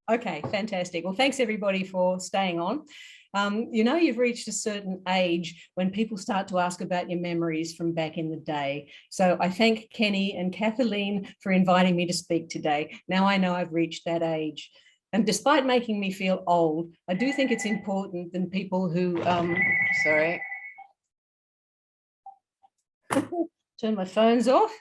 Okay, fantastic. Well, thanks everybody for staying on. You know, you've reached a certain age when people start to ask about your memories from back in the day. So I thank Kenny and Kathleen for inviting me to speak today. Now I know I've reached that age. And despite making me feel old, I do think it's important that people who, sorry, turn my phones off.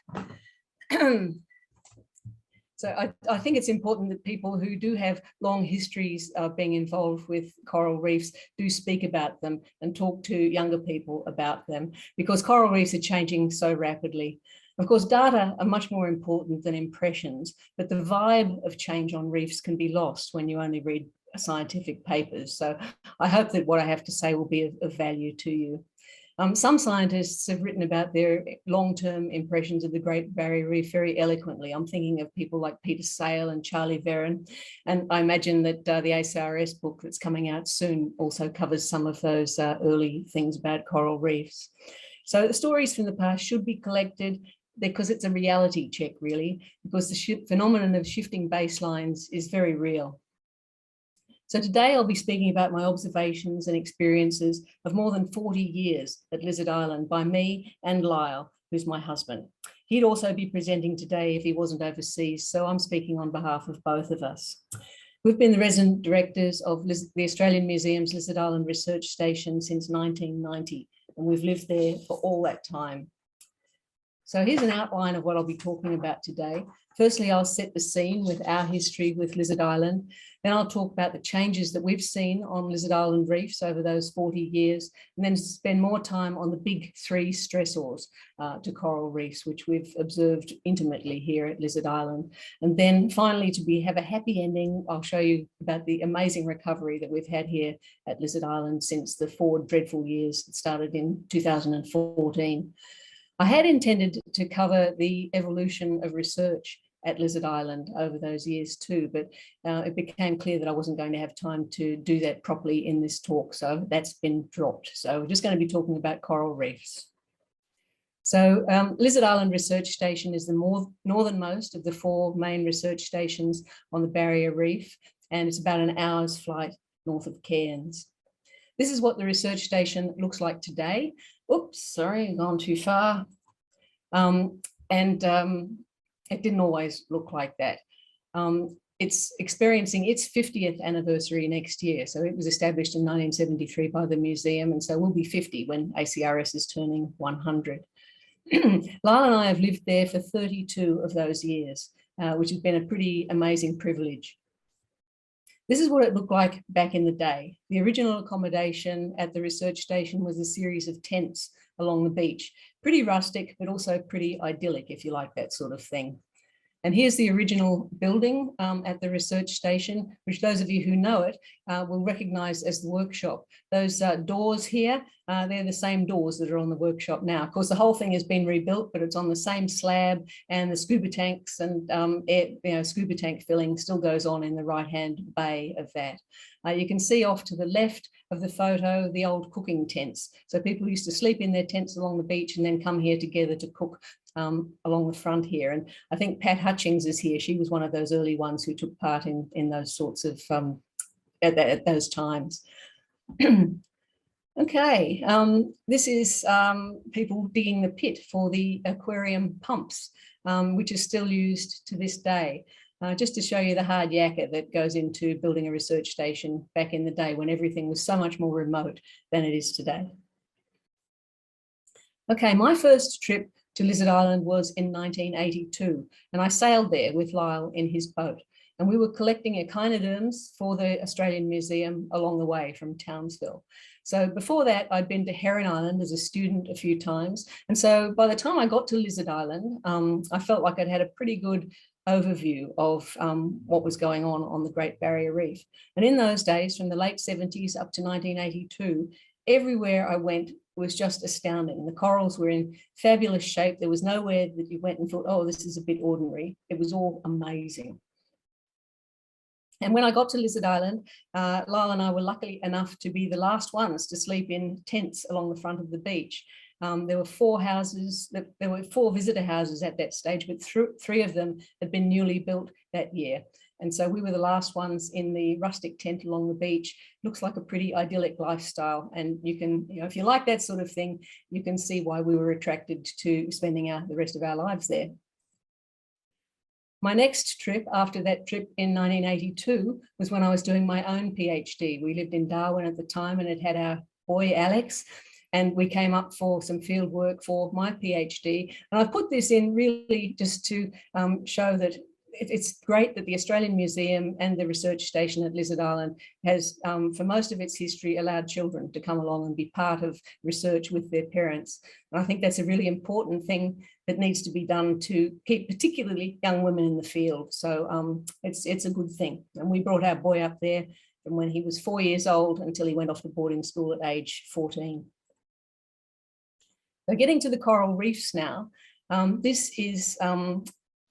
So I think it's important that people who do have long histories of being involved with coral reefs do speak about them and talk to younger people about them, because coral reefs are changing so rapidly. Of course, data are much more important than impressions, but the vibe of change on reefs can be lost when you only read scientific papers. So I hope that what I have to say will be of value to you. Some scientists have written about their long-term impressions of the Great Barrier Reef very eloquently. I'm thinking of people like Peter Sale and Charlie Veron, and I imagine that the ACRS book that's coming out soon also covers some of those early things about coral reefs. So the stories from the past should be collected because it's a reality check, really, because the phenomenon of shifting baselines is very real. So today I'll be speaking about my observations and experiences of more than 40 years at Lizard Island by me and Lyle, who's my husband. He'd also be presenting today if he wasn't overseas, so I'm speaking on behalf of both of us. We've been the resident directors of the Australian Museum's Lizard Island Research Station since 1990, and we've lived there for all that time. So here's an outline of what I'll be talking about today. Firstly, I'll set the scene with our history with Lizard Island. Then I'll talk about the changes that we've seen on Lizard Island reefs over those 40 years, and then spend more time on the big three stressors to coral reefs, which we've observed intimately here at Lizard Island. And then finally, to have a happy ending, I'll show you about the amazing recovery that we've had here at Lizard Island since the 4 dreadful years that started in 2014. I had intended to cover the evolution of research at Lizard Island over those years too, but it became clear that I wasn't going to have time to do that properly in this talk, so that's been dropped. So we're just going to be talking about coral reefs. So Lizard Island Research Station is the northernmost of the 4 main research stations on the Barrier Reef, and it's about an hour's flight north of Cairns. This is what the research station looks like today. Oops, sorry, I've gone too far. It didn't always look like that. It's experiencing its 50th anniversary next year. So it was established in 1973 by the museum, and so we'll be 50 when ACRS is turning 100. Lyle and I have lived there for 32 of those years, which has been a pretty amazing privilege. This is what it looked like back in the day. The original accommodation at the research station was a series of tents along the beach. Pretty rustic, but also pretty idyllic, if you like that sort of thing. And here's the original building at the research station, which those of you who know it will recognize as the workshop. Those doors here, they're the same doors that are on the workshop now. Of course, the whole thing has been rebuilt, but it's on the same slab, and the scuba tanks and scuba tank filling still goes on in the right-hand bay of that. You can see off to the left of the photo, the old cooking tents. So people used to sleep in their tents along the beach and then come here together to cook along the front here. And I think Pat Hutchings is here. She was one of those early ones who took part in those sorts of, at those times. Okay, this is people digging the pit for the aquarium pumps, which is still used to this day. Just to show you the hard yakka that goes into building a research station back in the day when everything was so much more remote than it is today. Okay, my first trip to Lizard Island was in 1982, and I sailed there with Lyle in his boat, and we were collecting echinoderms for the Australian Museum along the way from Townsville. So before that, I'd been to Heron Island as a student a few times, and so by the time I got to Lizard Island, I felt like I'd had a pretty good overview of what was going on the Great Barrier Reef. And in those days, from the late 70s up to 1982, everywhere I went was just astounding. The corals were in fabulous shape. There was nowhere that you went and thought, oh, this is a bit ordinary. It was all amazing. And when I got to Lizard Island, Lyle and I were lucky enough to be the last ones to sleep in tents along the front of the beach. There were 4 houses, there were 4 visitor houses at that stage, but 3 of them had been newly built that year. And so we were the last ones in the rustic tent along the beach. Looks like a pretty idyllic lifestyle. And you can, if you like that sort of thing, you can see why we were attracted to spending the rest of our lives there. My next trip after that trip in 1982 was when I was doing my own PhD. We lived in Darwin at the time and it had our boy Alex, and we came up for some field work for my PhD. And I've put this in really just to show that it's great that the Australian Museum and the research station at Lizard Island has, for most of its history, allowed children to come along and be part of research with their parents. And I think that's a really important thing that needs to be done to keep particularly young women in the field. So it's a good thing. And we brought our boy up there from when he was 4 years old until he went off to boarding school at age 14. So getting to the coral reefs now, this is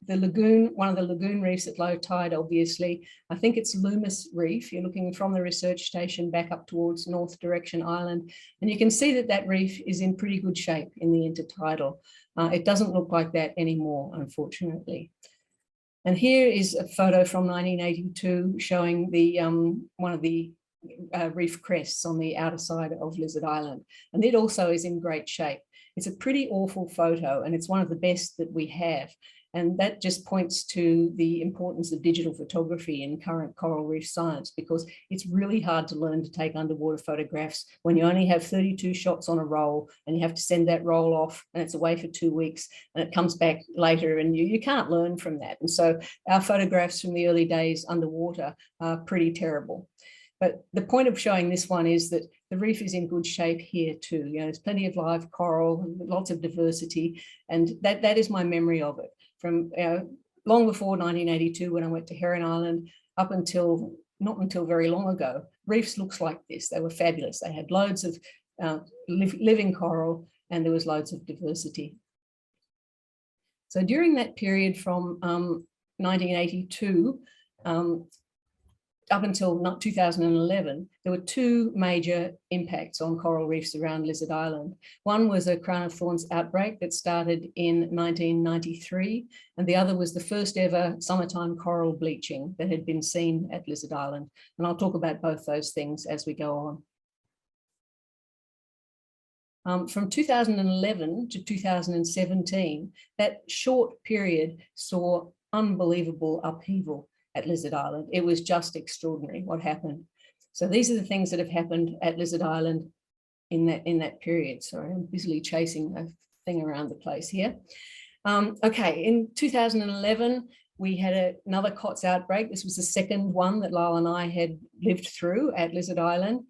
the lagoon, one of the lagoon reefs at low tide, obviously. I think it's Loomis Reef. You're looking from the research station back up towards North Direction Island. And you can see that that reef is in pretty good shape in the intertidal. It doesn't look like that anymore, unfortunately. And here is a photo from 1982 showing the one of the reef crests on the outer side of Lizard Island. And it also is in great shape. It's a pretty awful photo, and it's one of the best that we have. And that just points to the importance of digital photography in current coral reef science, because it's really hard to learn to take underwater photographs when you only have 32 shots on a roll and you have to send that roll off and it's away for 2 weeks and it comes back later, and you can't learn from that. And so our photographs from the early days underwater are pretty terrible. But the point of showing this one is that the reef is in good shape here too. There's plenty of live coral, lots of diversity, and that is my memory of it. From long before 1982, when I went to Heron Island, up until not until very long ago, reefs looks like this. They were fabulous. They had loads of living coral, and there was loads of diversity. So during that period from 1982 up until 2011, there were two major impacts on coral reefs around Lizard Island. One was a crown of thorns outbreak that started in 1993, and the other was the first ever summertime coral bleaching that had been seen at Lizard Island. And I'll talk about both those things as we go on. From 2011 to 2017, that short period saw unbelievable upheaval at Lizard Island. It was just extraordinary what happened. So these are the things that have happened at Lizard Island in that period. Sorry, I'm busily chasing a thing around the place here. Okay, in 2011, we had another COTS outbreak. This was the second one that Lyle and I had lived through at Lizard Island.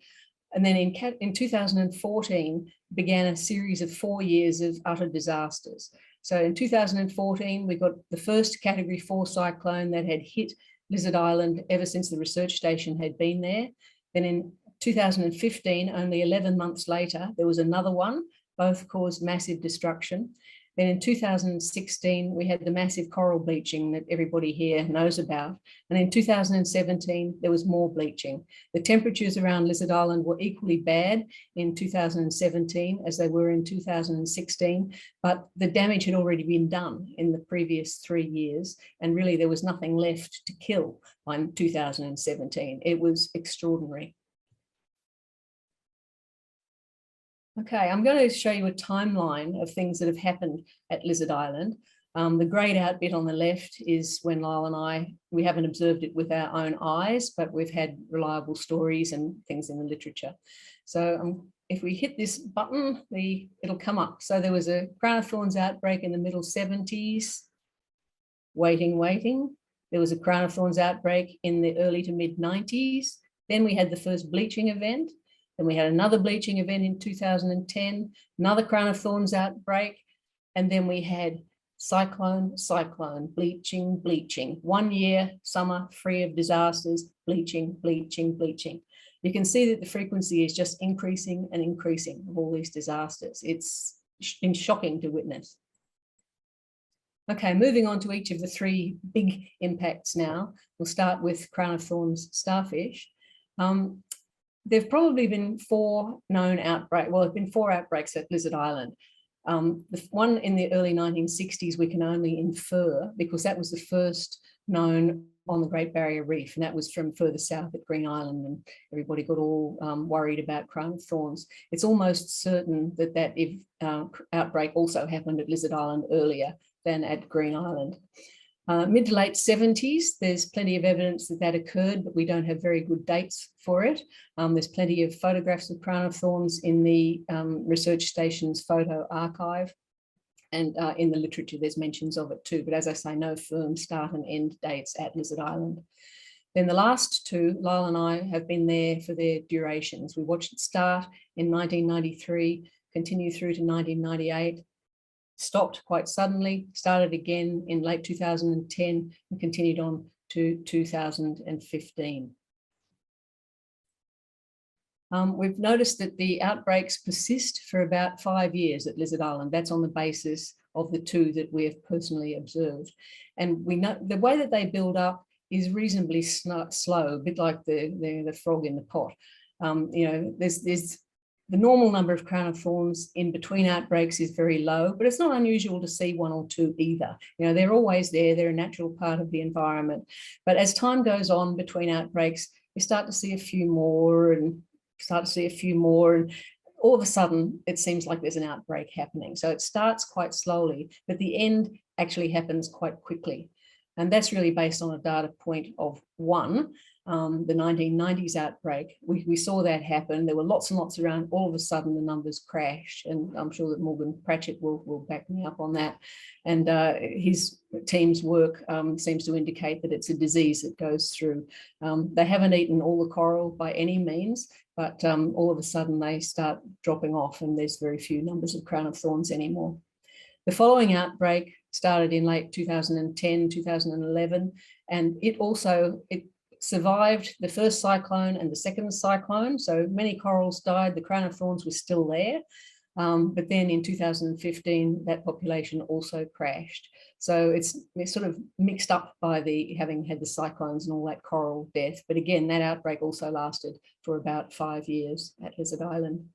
And then in 2014, began a series of 4 years of utter disasters. So in 2014, we got the first Category 4 cyclone that had hit Lizard Island ever since the research station had been there. Then in 2015, only 11 months later, there was another one. Both caused massive destruction. Then in 2016, we had the massive coral bleaching that everybody here knows about. And in 2017, there was more bleaching. The temperatures around Lizard Island were equally bad in 2017 as they were in 2016, but the damage had already been done in the previous 3 years. And really there was nothing left to kill by 2017. It was extraordinary. Okay, I'm going to show you a timeline of things that have happened at Lizard Island. The greyed out bit on the left is when Lyle and we haven't observed it with our own eyes, but we've had reliable stories and things in the literature. So if we hit this button, it'll come up. So there was a crown of thorns outbreak in the middle 70s, waiting. There was a crown of thorns outbreak in the early to mid 90s. Then we had the first bleaching event. Then we had another bleaching event in 2010, another crown of thorns outbreak, and then we had cyclone, bleaching. 1 year, summer, free of disasters, bleaching. You can see that the frequency is just increasing and increasing of all these disasters. It's been shocking to witness. Okay, moving on to each of the three big impacts now. We'll start with crown of thorns starfish. There've probably been 4 known outbreaks. Well, there've been 4 outbreaks at Lizard Island. The one in the early 1960s we can only infer because that was the first known on the Great Barrier Reef, and that was from further south at Green Island, and everybody got all worried about crown of thorns. It's almost certain that that outbreak also happened at Lizard Island earlier than at Green Island. Mid to late 70s, there's plenty of evidence that that occurred, but we don't have very good dates for it. There's plenty of photographs of crown of thorns in the research station's photo archive. And in the literature, there's mentions of it too. But as I say, no firm start and end dates at Lizard Island. Then the last two, Lyle and I have been there for their durations. We watched it start in 1993, continue through to 1998, stopped quite suddenly, started again in late 2010 and continued on to 2015. We've noticed that the outbreaks persist for about 5 years at Lizard Island. That's on the basis of the two that we have personally observed. And we know the way that they build up is reasonably slow, a bit like the frog in the pot. You know, there's the normal number of crown of thorns in between outbreaks is very low, but it's not unusual to see one or two either. You know, they're always there. They're a natural part of the environment. But as time goes on between outbreaks, you start to see a few more and all of a sudden it seems like there's an outbreak happening. So it starts quite slowly, but the end actually happens quite quickly. And that's really based on a data point of one, the 1990s outbreak. We saw that happen. There were lots and lots around. All of a sudden the numbers crashed, and I'm sure that Morgan Pratchett will back me up on that. And his team's work seems to indicate that it's a disease that goes through. They haven't eaten all the coral by any means, but all of a sudden they start dropping off and there's very few numbers of crown of thorns anymore. The following outbreak started in late 2010, 2011, and it survived the first cyclone and the second cyclone. So many corals died, the crown of thorns was still there. But then in 2015, that population also crashed. So it's sort of mixed up by having had the cyclones and all that coral death. But again, that outbreak also lasted for about 5 years at Lizard Island.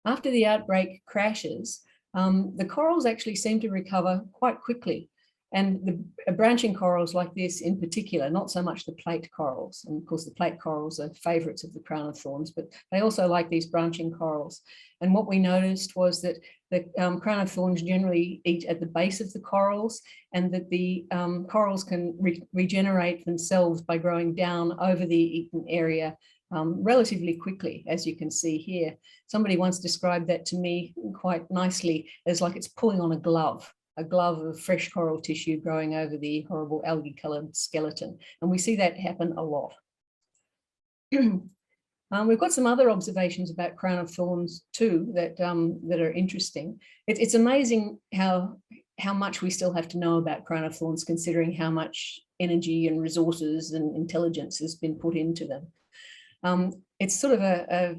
After the outbreak crashes, the corals actually seem to recover quite quickly. And the branching corals like this in particular, not so much the plate corals. And of course, the plate corals are favourites of the crown of thorns, but they also like these branching corals. And what we noticed was that the crown of thorns generally eat at the base of the corals, and that the corals can regenerate themselves by growing down over the eaten area relatively quickly, as you can see here. Somebody once described that to me quite nicely as like it's pulling on a glove of fresh coral tissue growing over the horrible algae-coloured skeleton. And we see that happen a lot. We've got some other observations about crown of thorns too that are interesting. It's amazing how much we still have to know about crown of thorns, considering how much energy and resources and intelligence has been put into them. It's sort of a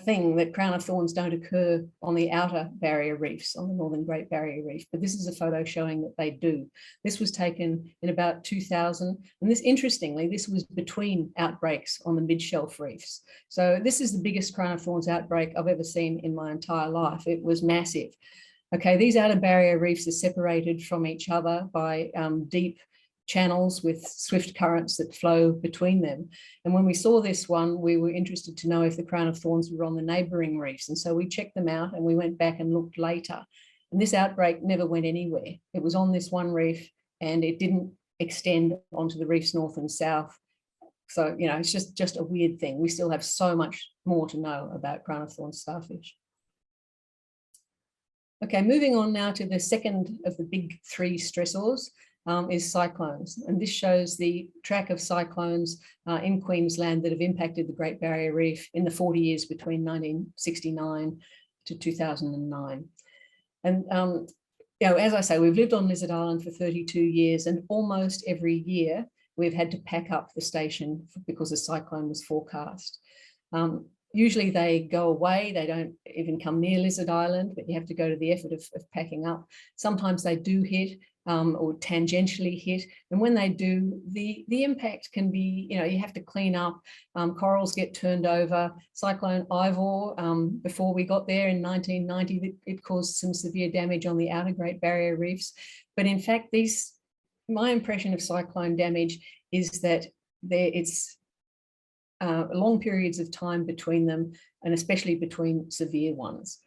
thing that crown of thorns don't occur on the outer barrier reefs, on the northern Great Barrier Reef, but this is a photo showing that they do. This was taken in about 2000, and this, interestingly, this was between outbreaks on the mid-shelf reefs. So this is the biggest crown of thorns outbreak I've ever seen in my entire life. It was massive. Okay, these outer barrier reefs are separated from each other by deep channels with swift currents that flow between them. And when we saw this one, we were interested to know if the crown of thorns were on the neighbouring reefs. And so we checked them out and we went back and looked later. And this outbreak never went anywhere. It was on this one reef and it didn't extend onto the reefs north and south. So, you know, it's just a weird thing. We still have so much more to know about crown of thorns starfish. Okay, moving on now to the second of the big three stressors. Is cyclones, and this shows the track of cyclones in Queensland that have impacted the Great Barrier Reef in the 40 years between 1969 to 2009. And you know, as I say, we've lived on Lizard Island for 32 years, and almost every year we've had to pack up the station because a cyclone was forecast. Usually they go away, they don't even come near Lizard Island, but you have to go to the effort of packing up. Sometimes they do hit or tangentially hit, and when they do, the impact can be, you know, you have to clean up, corals get turned over. Cyclone Ivor, before we got there in 1990, it caused some severe damage on the outer Great Barrier Reefs. But in fact, my impression of cyclone damage is that it's long periods of time between them, and especially between severe ones.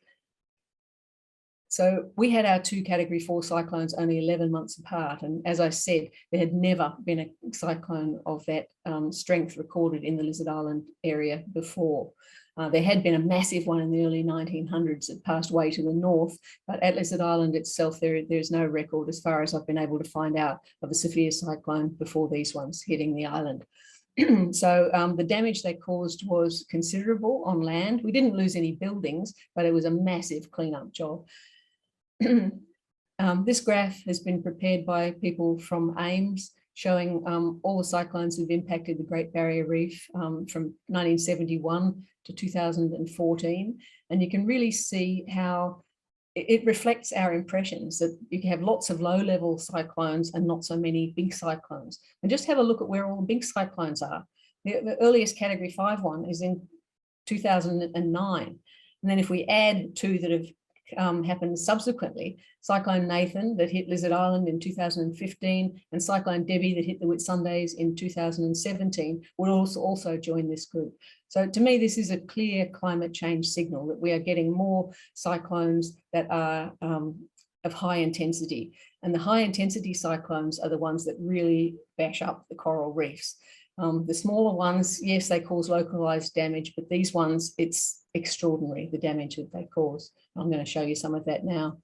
So we had our 2 Category 4 cyclones only 11 months apart. And as I said, there had never been a cyclone of that strength recorded in the Lizard Island area before. There had been a massive one in the early 1900s that passed way to the north, but at Lizard Island itself, there's no record, as far as I've been able to find out, of a severe cyclone before these ones hitting the island. So the damage they caused was considerable on land. We didn't lose any buildings, but it was a massive cleanup job. This graph has been prepared by people from AIMS, showing all the cyclones that have impacted the Great Barrier Reef from 1971 to 2014. And you can really see how it reflects our impressions that you can have lots of low-level cyclones and not so many big cyclones. And just have a look at where all the big cyclones are. The earliest Category 5 one is in 2009. And then if we add 2 that have happened subsequently, Cyclone Nathan that hit Lizard Island in 2015 and Cyclone Debbie that hit the Whitsundays in 2017 would also join this group. So to me, this is a clear climate change signal that we are getting more cyclones that are of high intensity. And the high intensity cyclones are the ones that really bash up the coral reefs. The smaller ones, yes, they cause localized damage, but these ones, it's extraordinary, the damage that they cause. I'm going to show you some of that now.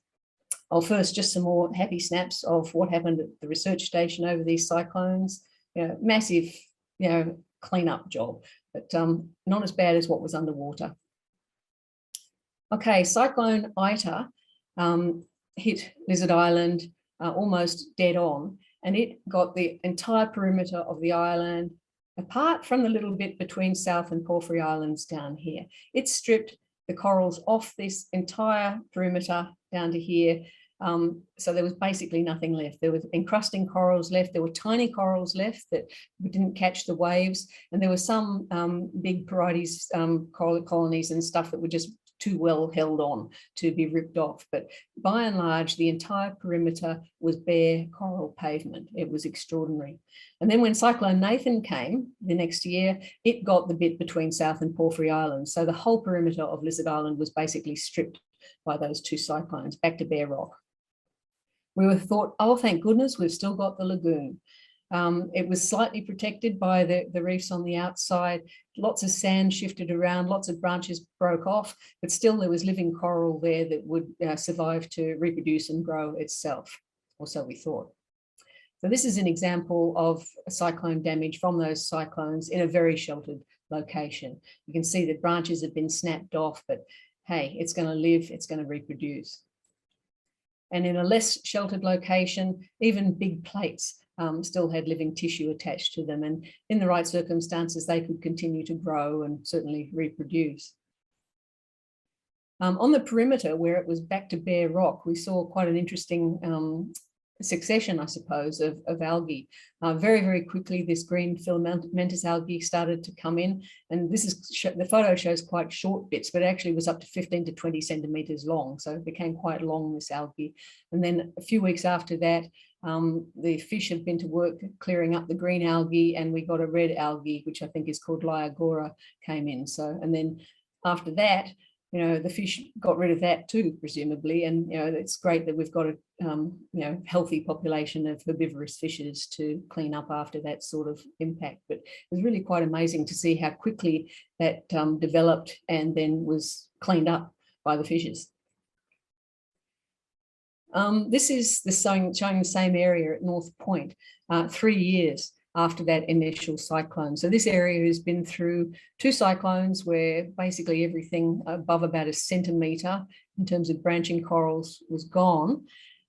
First, just some more happy snaps of what happened at the research station over these cyclones. Massive, cleanup job, but not as bad as what was underwater. Okay, Cyclone Ita hit Lizard Island almost dead on, and it got the entire perimeter of the island, apart from the little bit between South and Porphyry Islands down here. It stripped the corals off this entire perimeter down to here. So there was basically nothing left. There was encrusting corals left. There were tiny corals left that didn't catch the waves. And there were some big parietes coral colonies and stuff that were just too well held on to be ripped off. But by and large, the entire perimeter was bare coral pavement. It was extraordinary. And then when Cyclone Nathan came the next year, it got the bit between South and Porphyry Islands. So the whole perimeter of Lizard Island was basically stripped by those 2 cyclones, back to bare rock. We were thought, oh, thank goodness, we've still got the lagoon. It was slightly protected by the reefs on the outside. Lots of sand shifted around, lots of branches broke off, but still there was living coral there that would survive to reproduce and grow itself, or so we thought. So this is an example of a cyclone damage from those cyclones in a very sheltered location. You can see that branches have been snapped off, but hey, it's going to live, it's going to reproduce. And in a less sheltered location, even big plates still had living tissue attached to them. And in the right circumstances, they could continue to grow and certainly reproduce. On the perimeter, where it was back to bare rock, we saw quite an interesting succession, I suppose, of algae. Very, very quickly, this green filamentous algae started to come in. And this is the photo shows quite short bits, but it actually was up to 15 to 20 centimeters long. So it became quite long, this algae. And then a few weeks after that, the fish had been to work clearing up the green algae, and we got a red algae, which I think is called Jiigurru, came in. So, and then after that, the fish got rid of that too, presumably. And, it's great that we've got a, healthy population of herbivorous fishes to clean up after that sort of impact. But it was really quite amazing to see how quickly that developed and then was cleaned up by the fishes. This is showing the same area at North Point, 3 years after that initial cyclone. So this area has been through 2 cyclones where basically everything above about a centimetre in terms of branching corals was gone,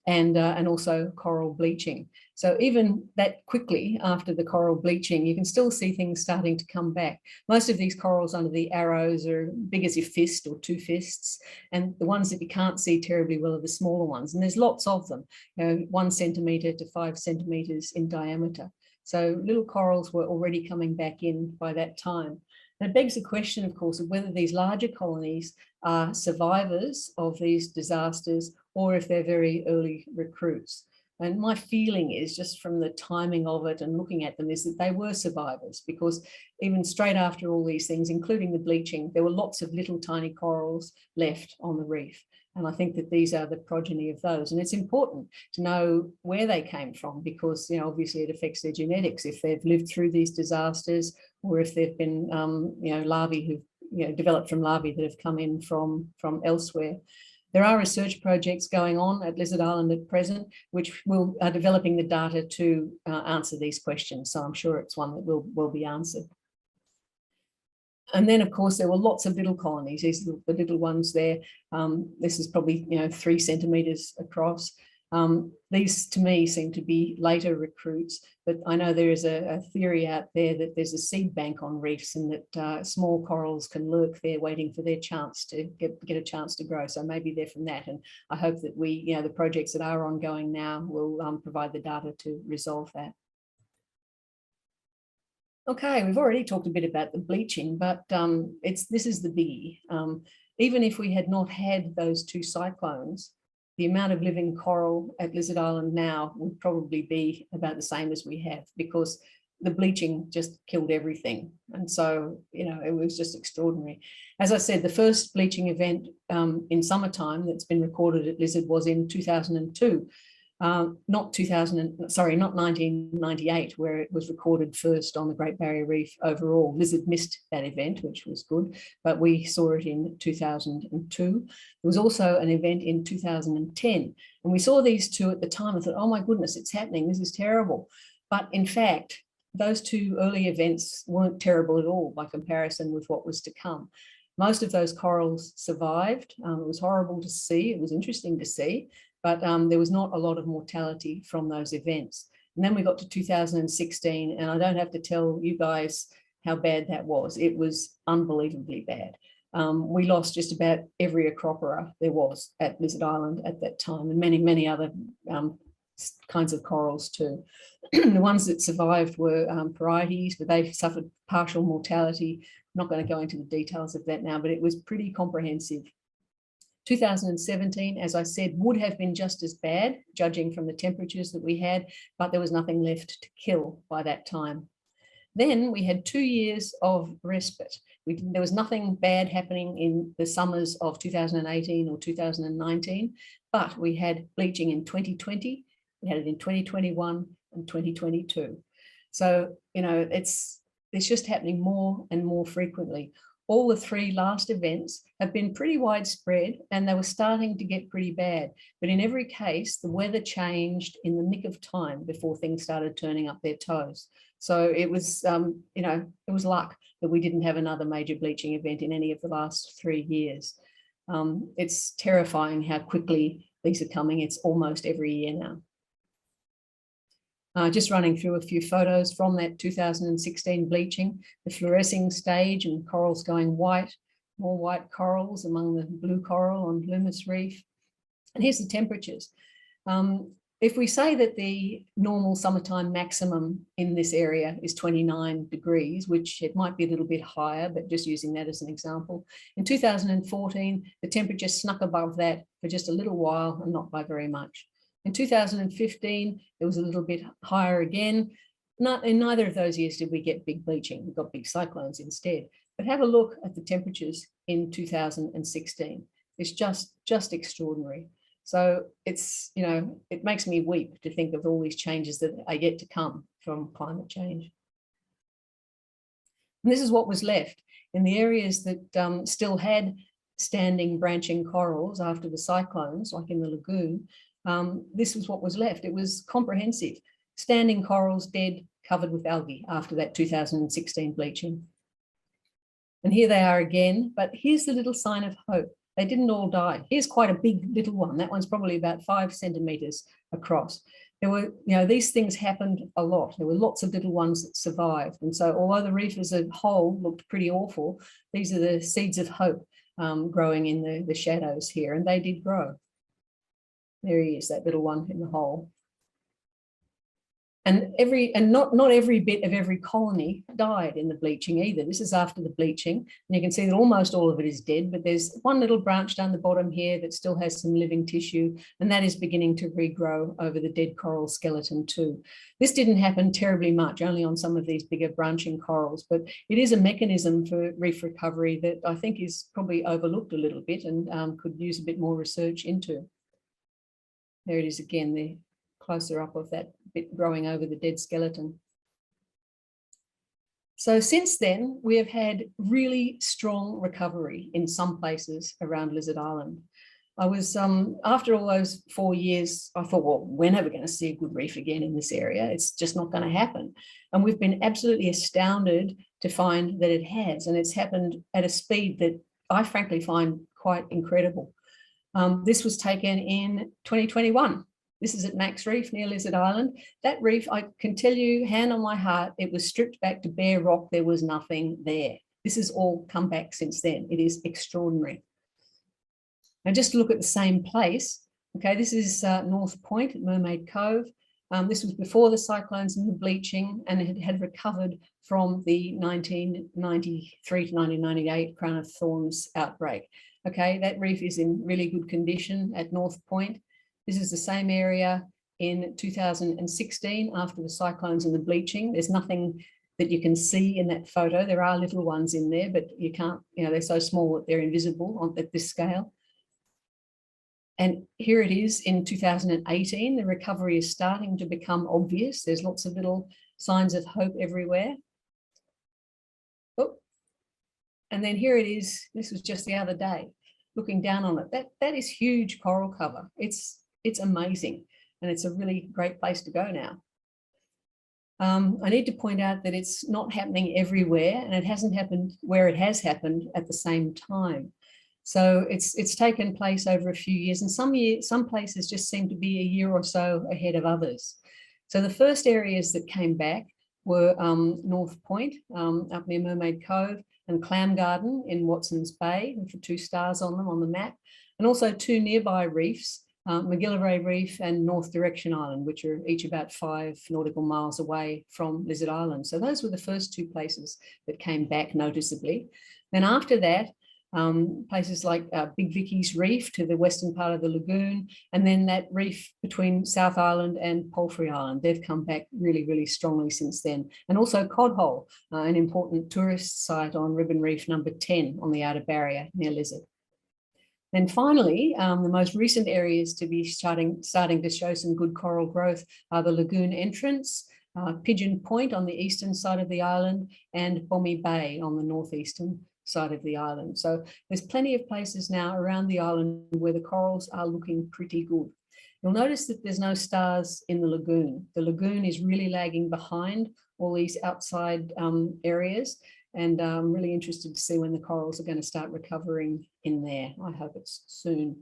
and also coral bleaching. So even that quickly after the coral bleaching, you can still see things starting to come back. Most of these corals under the arrows are big as your fist or 2 fists, and the ones that you can't see terribly well are the smaller ones. And there's lots of them, 1 centimetre to 5 centimetres in diameter. So little corals were already coming back in by that time. And it begs the question, of course, of whether these larger colonies are survivors of these disasters or if they're very early recruits. And my feeling is, just from the timing of it and looking at them, is that they were survivors, because even straight after all these things, including the bleaching, there were lots of little tiny corals left on the reef. And I think that these are the progeny of those. And it's important to know where they came from, because, you know, obviously it affects their genetics if they've lived through these disasters, or if they've been, you know, larvae who've, you know, developed from larvae that have come in from elsewhere. There are research projects going on at Lizard Island at present, which are developing the data to answer these questions. So I'm sure it's one that will be answered. And then, of course, there were lots of little colonies. These are the little ones there. This is probably, you know, 3 centimetres across. These, to me, seem to be later recruits, but I know there is a theory out there that there's a seed bank on reefs, and that small corals can lurk there waiting for their chance to get a chance to grow. So maybe they're from that. And I hope that we, you know, the projects that are ongoing now will provide the data to resolve that. Okay, we've already talked a bit about the bleaching, but this is the biggie. Even if we had not had those 2 cyclones, the amount of living coral at Lizard Island now would probably be about the same as we have, because the bleaching just killed everything. And so, you know, it was just extraordinary. As I said, the first bleaching event in summertime that's been recorded at Lizard was in 2002. Not 1998, where it was recorded first on the Great Barrier Reef overall. Lizard missed that event, which was good, but we saw it in 2002. There was also an event in 2010, and we saw these 2 at the time and thought, oh my goodness, it's happening, this is terrible. But in fact, those 2 early events weren't terrible at all by comparison with what was to come. Most of those corals survived. It was horrible to see, it was interesting to see, but there was not a lot of mortality from those events. And then we got to 2016, and I don't have to tell you guys how bad that was. It was unbelievably bad. We lost just about every acropora there was at Lizard Island at that time, and many, many other kinds of corals too. The ones that survived were parietes, but they suffered partial mortality. I'm not going to go into the details of that now, but it was pretty comprehensive. 2017, as I said, would have been just as bad, judging from the temperatures that we had, but there was nothing left to kill by that time. Then we had 2 years of respite. There was nothing bad happening in the summers of 2018 or 2019, but we had bleaching in 2020, we had it in 2021 and 2022. So, you know, it's just happening more and more frequently. All the 3 last events have been pretty widespread, and they were starting to get pretty bad. But in every case, the weather changed in the nick of time before things started turning up their toes. So it was, you know, it was luck that we didn't have another major bleaching event in any of the last 3 years. It's terrifying how quickly these are coming. It's almost every year now. Just running through a few photos from that 2016 bleaching, the fluorescing stage and corals going white, more white corals among the blue coral on Loomis Reef. And here's the temperatures. If we say that the normal summertime maximum in this area is 29 degrees, which it might be a little bit higher, but just using that as an example, in 2014, the temperature snuck above that for just a little while and not by very much. In 2015, it was a little bit higher again. In neither of those years did we get big bleaching. We got big cyclones instead. But have a look at the temperatures in 2016. It's just extraordinary. So it's, you know, it makes me weep to think of all these changes that are yet to come from climate change. And this is what was left in the areas that still had standing branching corals after the cyclones, like in the lagoon. This was what was left. It was comprehensive. Standing corals dead, covered with algae after that 2016 bleaching. And here they are again, but here's the little sign of hope. They didn't all die. Here's quite a big little one. That one's probably about 5 centimeters across. There were, you know, these things happened a lot. There were lots of little ones that survived. And so although the reef as a whole looked pretty awful, these are the seeds of hope growing in the shadows here, and they did grow. There he is, that little one in the hole. And not every bit of every colony died in the bleaching either. This is after the bleaching, and you can see that almost all of it is dead, but there's one little branch down the bottom here that still has some living tissue, and that is beginning to regrow over the dead coral skeleton too. This didn't happen terribly much, only on some of these bigger branching corals, but it is a mechanism for reef recovery that I think is probably overlooked a little bit and could use a bit more research into. There it is again, the closer up of that bit growing over the dead skeleton. So since then, we have had really strong recovery in some places around Lizard Island. I was, after all those 4 years, I thought, well, we're never going to see a good reef again in this area. It's just not going to happen. And we've been absolutely astounded to find that it has. And it's happened at a speed that I frankly find quite incredible. This was taken in 2021. This is at Max Reef near Lizard Island. That reef, I can tell you, hand on my heart, it was stripped back to bare rock. There was nothing there. This has all come back since then. It is extraordinary. Now, just to look at the same place, okay, this is North Point at Mermaid Cove. This was before the cyclones and the bleaching, and it had recovered from the 1993 to 1998 Crown of Thorns outbreak. Okay, that reef is in really good condition at North Point. This is the same area in 2016 after the cyclones and the bleaching. There's nothing that you can see in that photo. There are little ones in there, but you can't, they're so small that they're invisible at this scale. And here it is in 2018. The recovery is starting to become obvious. There's lots of little signs of hope everywhere. Oh. And then here it is. This was just the other day, looking down on it. That is huge coral cover. It's amazing, and it's a really great place to go now. I need to point out that it's not happening everywhere, and it hasn't happened where it has happened at the same time. So it's taken place over a few years, and some places just seem to be a year or so ahead of others. So the first areas that came back were North Point up near Mermaid Cove, and Clam Garden in Watson's Bay, with the 2 stars on them on the map, and also 2 nearby reefs, McGillivray Reef and North Direction Island, which are each about 5 nautical miles away from Lizard Island. So those were the first 2 places that came back noticeably. Then after that, places like Big Vicky's Reef to the western part of the lagoon, and then that reef between South Island and Palfrey Island, they've come back really, really strongly since then. And also Cod Hole, an important tourist site on Ribbon Reef number 10 on the outer barrier near Lizard. Then finally, the most recent areas to be starting to show some good coral growth are the lagoon entrance, Pigeon Point on the eastern side of the island, and Bommy Bay on the northeastern side of the island. So there's plenty of places now around the island where the corals are looking pretty good. You'll notice that there's no stars in the lagoon. The lagoon is really lagging behind all these outside areas. And I'm really interested to see when the corals are going to start recovering in there. I hope it's soon.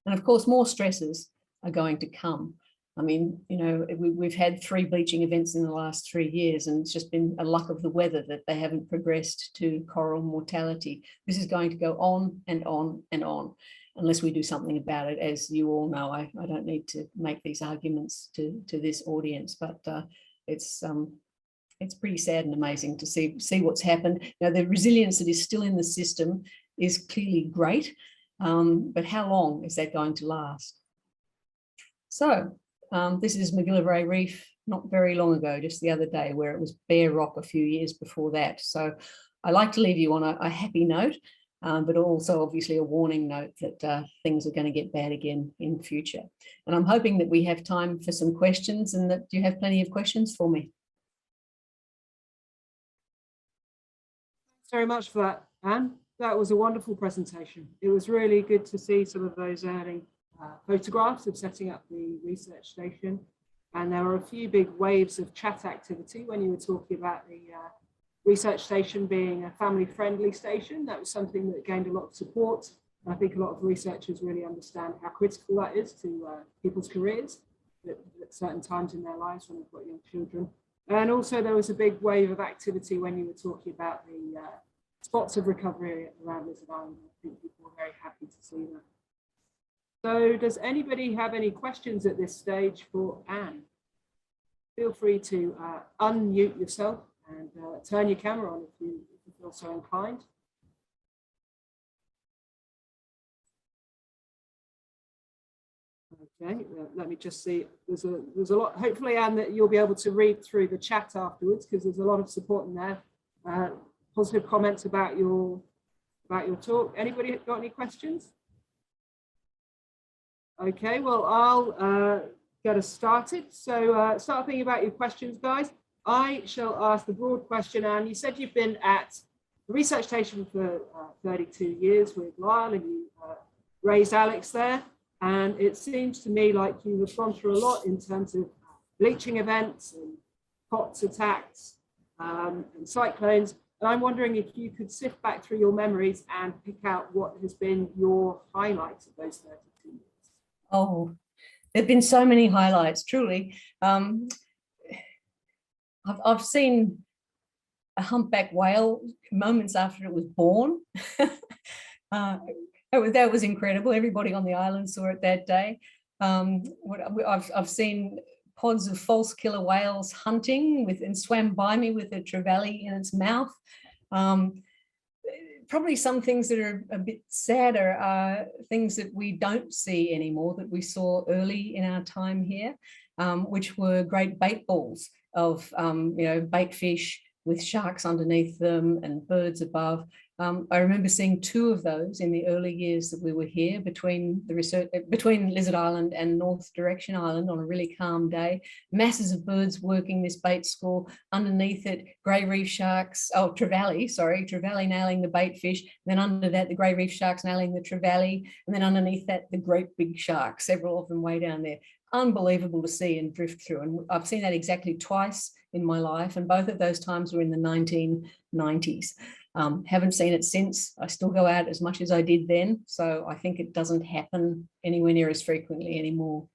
And of course, more stresses are going to come. I mean, we've had 3 bleaching events in the last 3 years, and it's just been a luck of the weather that they haven't progressed to coral mortality. This is going to go on and on and on, unless we do something about it. As you all know, I don't need to make these arguments to this audience, but it's pretty sad and amazing to see what's happened. Now, the resilience that is still in the system is clearly great, but how long is that going to last? So this is McGillivray Reef not very long ago, just the other day, where it was bare rock a few years before that. So I like to leave you on a happy note, but also obviously a warning note that things are going to get bad again in future. And I'm hoping that we have time for some questions, and that you have plenty of questions for me. Very much for that, Anne. That was a wonderful presentation. It was really good to see some of those early photographs of setting up the research station. And there were a few big waves of chat activity when you were talking about the research station being a family-friendly station. That was something that gained a lot of support. And I think a lot of researchers really understand how critical that is to people's careers at certain times in their lives when they've got young children. And also there was a big wave of activity when you were talking about the spots of recovery around Lizard Island. I think people were very happy to see that. So does anybody have any questions at this stage for Anne? feel free to unmute yourself and turn your camera on if you feel so inclined. Okay, let me just see. There's a lot. Hopefully, Anne, that you'll be able to read through the chat afterwards, because there's a lot of support in there. Positive comments about your talk. Anybody got any questions? Okay, well, I'll get us started. So start thinking about your questions, guys. I shall ask the broad question. Anne, you said you've been at the research station for 32 years with Lyle, and you raised Alex there. And it seems to me like you have gone through a lot in terms of bleaching events and POTS attacks and cyclones. And I'm wondering if you could sift back through your memories and pick out what has been your highlights of those 32 years. Oh, there have been so many highlights, truly. I've seen a humpback whale moments after it was born. That was incredible. Everybody on the island saw it that day. I've seen pods of false killer whales hunting and swam by me with a trevally in its mouth. Probably some things that are a bit sadder are things that we don't see anymore that we saw early in our time here, which were great bait balls of bait fish with sharks underneath them and birds above. I remember seeing 2 of those in the early years that we were here between Lizard Island and North Direction Island on a really calm day. Masses of birds working this bait school. Underneath it, grey reef sharks, trevally nailing the bait fish. Then under that, the grey reef sharks nailing the trevally. And then underneath that, the great big sharks, several of them way down there. Unbelievable to see and drift through. And I've seen that exactly twice in my life. And both of those times were in the 1990s. Haven't seen it since. I still go out as much as I did then. So I think it doesn't happen anywhere near as frequently anymore.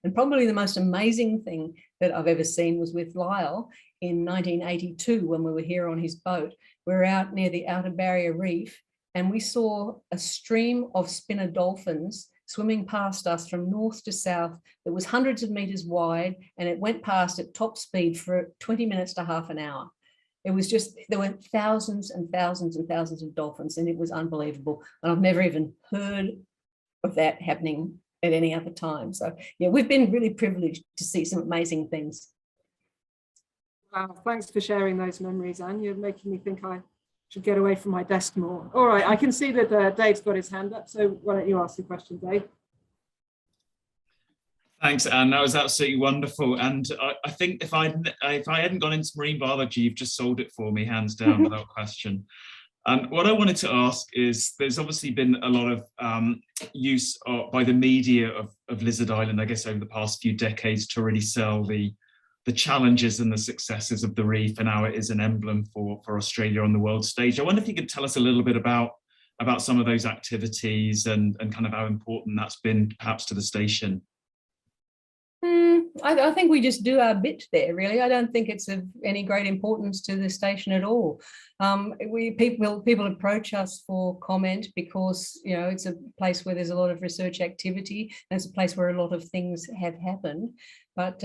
And probably the most amazing thing that I've ever seen was with Lyle in 1982 when we were here on his boat. We were out near the Outer Barrier Reef and we saw a stream of spinner dolphins swimming past us from north to south that was hundreds of meters wide, and it went past at top speed for 20 minutes to half an hour. It was just, there were thousands and thousands and thousands of dolphins, and it was unbelievable. And I've never even heard of that happening at any other time. So yeah, we've been really privileged to see some amazing things. Wow, thanks for sharing those memories, Anne. You're making me think I should get away from my desk more. All right, I can see that Dave's got his hand up, so why don't you ask the question, Dave? Thanks, Anne. That was absolutely wonderful. And I think if I hadn't gone into marine biology, you've just sold it for me, hands down, without question. And what I wanted to ask is, there's obviously been a lot of use by the media of Lizard Island, I guess, over the past few decades to really sell the challenges and the successes of the reef and how it is an emblem for Australia on the world stage. I wonder if you could tell us a little bit about some of those activities and kind of how important that's been perhaps to the station. I think we just do our bit there, really. I don't think it's of any great importance to the station at all. People approach us for comment because, you know, it's a place where there's a lot of research activity, and it's a place where a lot of things have happened. But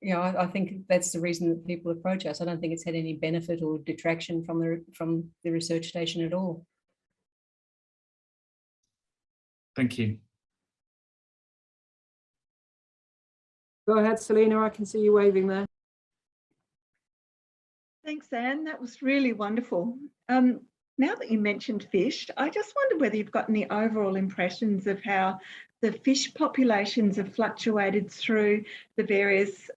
you know, I think that's the reason that people approach us. I don't think it's had any benefit or detraction from the research station at all. Thank you. Go ahead, Selena, I can see you waving there. Thanks, Anne. That was really wonderful. Now that you mentioned fish, I just wondered whether you've got any overall impressions of how the fish populations have fluctuated through the various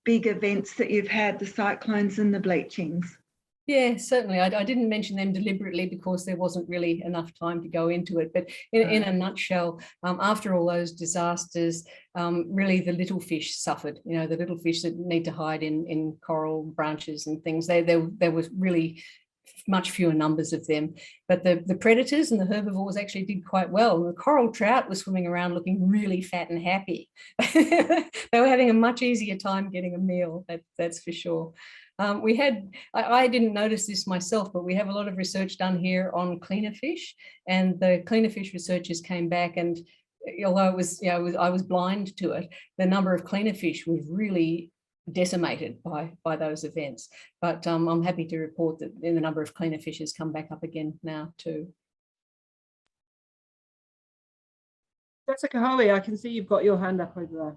big events that you've had, the cyclones and the bleachings. Yeah, certainly. I didn't mention them deliberately because there wasn't really enough time to go into it. But in a nutshell, after all those disasters, really the little fish suffered. You know, the little fish that need to hide in coral branches and things. There was really much fewer numbers of them. But the predators and the herbivores actually did quite well. The coral trout was swimming around looking really fat and happy. They were having a much easier time getting a meal, that's for sure. I didn't notice this myself, but we have a lot of research done here on cleaner fish, and the cleaner fish researchers came back and although it was, I was blind to it, the number of cleaner fish was really decimated by those events. But I'm happy to report that the number of cleaner fish has come back up again now too. Jessica Hoey, I can see you've got your hand up over there.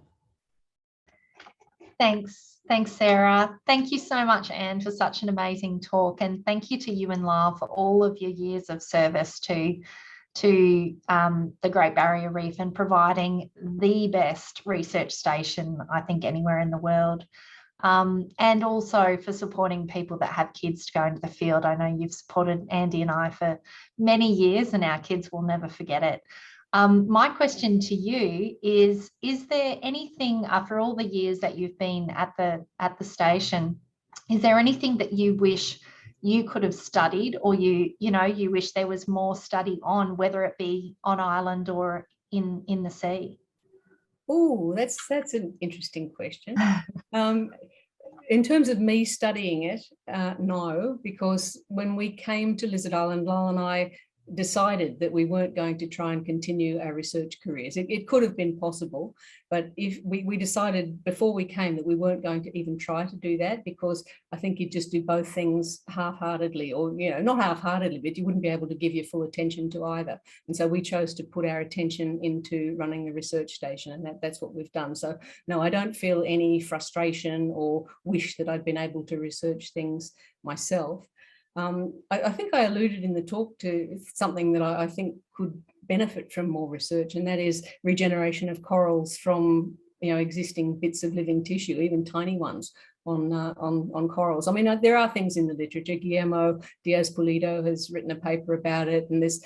Thanks, Sarah. Thank you so much, Anne, for such an amazing talk, and thank you to you and Lyle for all of your years of service to the Great Barrier Reef and providing the best research station, I think, anywhere in the world. And also for supporting people that have kids to go into the field. I know you've supported Andy and I for many years, and our kids will never forget it. My question to you is there anything, after all the years that you've been at the station, is there anything that you wish you could have studied, or you wish there was more study on, whether it be on island or in the sea? Oh, that's an interesting question. In terms of me studying it, no, because when we came to Lizard Island, Lyle and I decided that we weren't going to try and continue our research careers. It could have been possible, but if we decided before we came that we weren't going to even try to do that, because I think you'd just do both things half-heartedly, or not half-heartedly, but you wouldn't be able to give your full attention to either. And so we chose to put our attention into running the research station, and that's what we've done. So no, I don't feel any frustration or wish that I'd been able to research things myself. I think I alluded in the talk to something that I think could benefit from more research, and that is regeneration of corals from existing bits of living tissue, even tiny ones on corals. I mean, there are things in the literature. Guillermo Diaz-Pulido has written a paper about it, and there's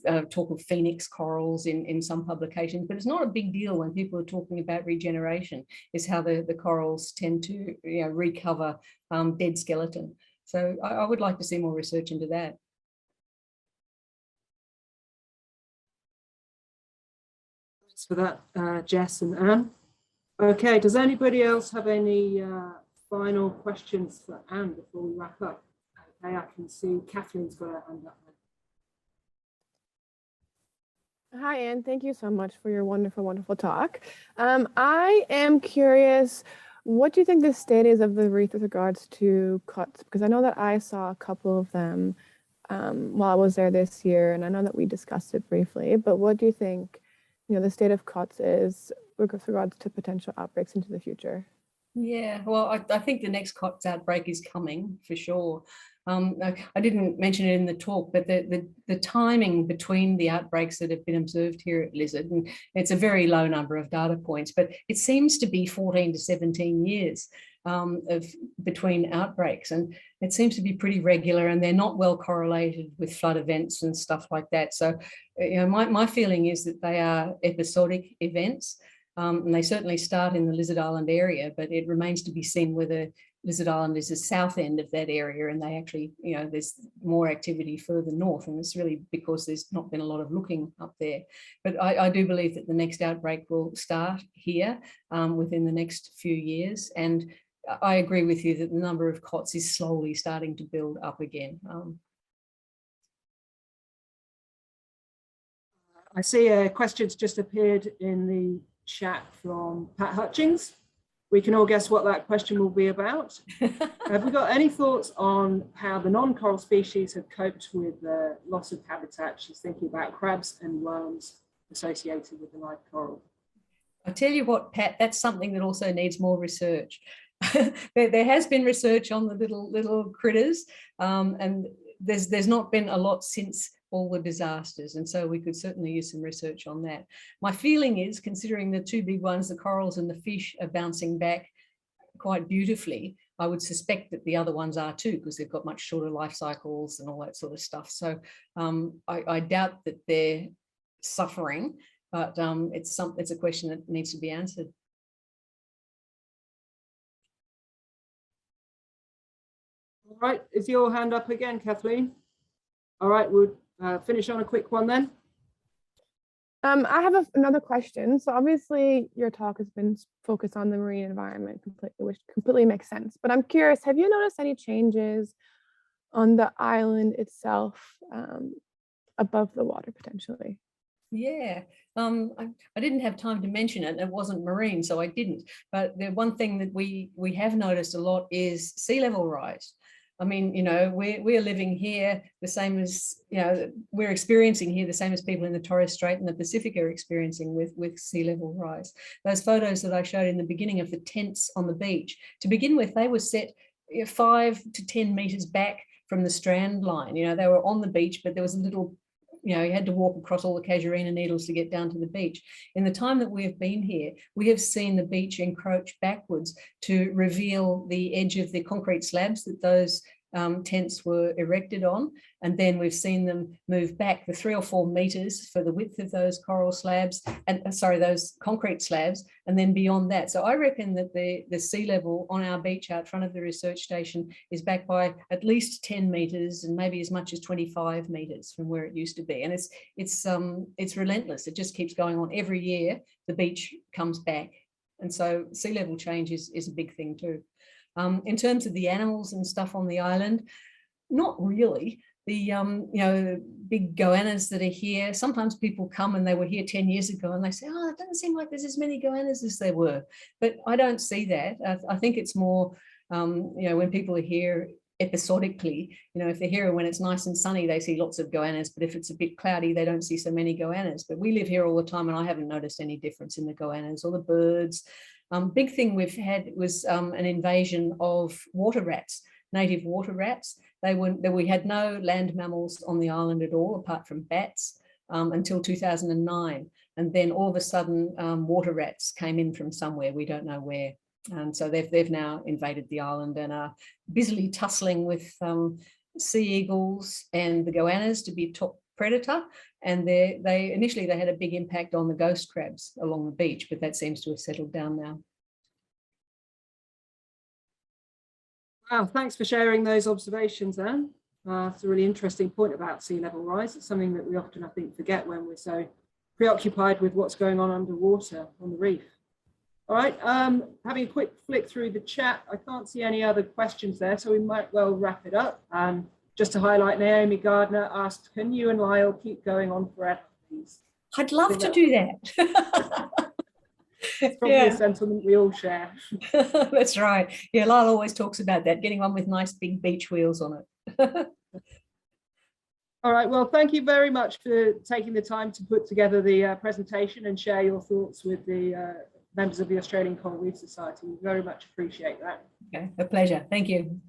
a talk of phoenix corals in some publications, but it's not a big deal when people are talking about regeneration, is how the corals tend to recover dead skeleton. So I would like to see more research into that. Thanks for that, Jess and Anne. Okay, does anybody else have any final questions for Anne before we wrap up? Okay, I can see Kathleen's got her hand up. Hi, Anne. Thank you so much for your wonderful, wonderful talk. I am curious, what do you think the state is of the reef with regards to cuts? Because I know that I saw a couple of them while I was there this year, and I know that we discussed it briefly, but what do you think, the state of cuts is with regards to potential outbreaks into the future? Yeah, well, I think the next COTS outbreak is coming for sure. I didn't mention it in the talk, but the timing between the outbreaks that have been observed here at Lizard, and it's a very low number of data points, but it seems to be 14 to 17 years between outbreaks, and it seems to be pretty regular, and they're not well correlated with flood events and stuff like that. So, my feeling is that they are episodic events. And they certainly start in the Lizard Island area, but it remains to be seen whether Lizard Island is the south end of that area, and they actually, there's more activity further north, and it's really because there's not been a lot of looking up there. But I do believe that the next outbreak will start here within the next few years, and I agree with you that the number of COTS is slowly starting to build up again. I see a question's just appeared in the chat from Pat Hutchings. We can all guess what that question will be about. Have we got any thoughts on how the non-coral species have coped with the loss of habitat? She's thinking about crabs and worms associated with the live coral. I tell you what, Pat, that's something that also needs more research. There has been research on the little critters, and there's not been a lot since all the disasters, and so we could certainly use some research on that. My feeling is, considering the two big ones, the corals and the fish, are bouncing back quite beautifully, I would suspect that the other ones are too, because they've got much shorter life cycles and all that sort of stuff. So I doubt that they're suffering, but it's a question that needs to be answered. All right, is your hand up again, Kathleen? All right, we'll finish on a quick one then. I have another question. So obviously your talk has been focused on the marine environment completely, which completely makes sense. But I'm curious, have you noticed any changes on the island itself above the water potentially? Yeah, I didn't have time to mention it. It wasn't marine, so I didn't. But the one thing that we have noticed a lot is sea level rise. I mean, you know, we're living here the same as, you know, we're experiencing here the same as people in the Torres Strait and the Pacific are experiencing with sea level rise. Those photos that I showed in the beginning of the tents on the beach, to begin with, they were set 5 to 10 meters back from the strand line. You know, they were on the beach, but there was a little, you know, you had to walk across all the casuarina needles to get down to the beach. In the time that we have been here, we have seen the beach encroach backwards to reveal the edge of the concrete slabs that those tents were erected on. And then we've seen them move back the 3 or 4 meters for the width of those coral slabs, and sorry, those concrete slabs, and then beyond that. So I reckon that the sea level on our beach out front of the research station is back by at least 10 meters and maybe as much as 25 meters from where it used to be. And it's relentless. It just keeps going on. Every year the beach comes back. And so sea level change is a big thing too. In terms of the animals and stuff on the island, not really. The you know, the big goannas that are here, sometimes people come and they were here 10 years ago and they say, oh, it doesn't seem like there's as many goannas as there were. But I don't see that. I think it's more, you know, when people are here episodically, you know, if they're here when it's nice and sunny, they see lots of goannas, but if it's a bit cloudy, they don't see so many goannas. But we live here all the time and I haven't noticed any difference in the goannas or the birds. Big thing we've had was an invasion of water rats, native water rats. We had no land mammals on the island at all, apart from bats, until 2009. And then all of a sudden, water rats came in from somewhere, we don't know where. And so they've now invaded the island and are busily tussling with sea eagles and the goannas to be top predator. And initially they had a big impact on the ghost crabs along the beach, but that seems to have settled down now. Wow, thanks for sharing those observations, Anne. It's a really interesting point about sea level rise. It's something that we often, I think, forget when we're so preoccupied with what's going on underwater on the reef. All right, having a quick flick through the chat, I can't see any other questions there, so we might well wrap it up. Just to highlight, Naomi Gardner asked, can you and Lyle keep going on forever, please? I'd love to do that. It's probably a sentiment we all share. That's right. Yeah, Lyle always talks about that, getting one with nice big beach wheels on it. All right, well, thank you very much for taking the time to put together the presentation and share your thoughts with the members of the Australian Coral Reef Society. We very much appreciate that. Okay, a pleasure. Thank you.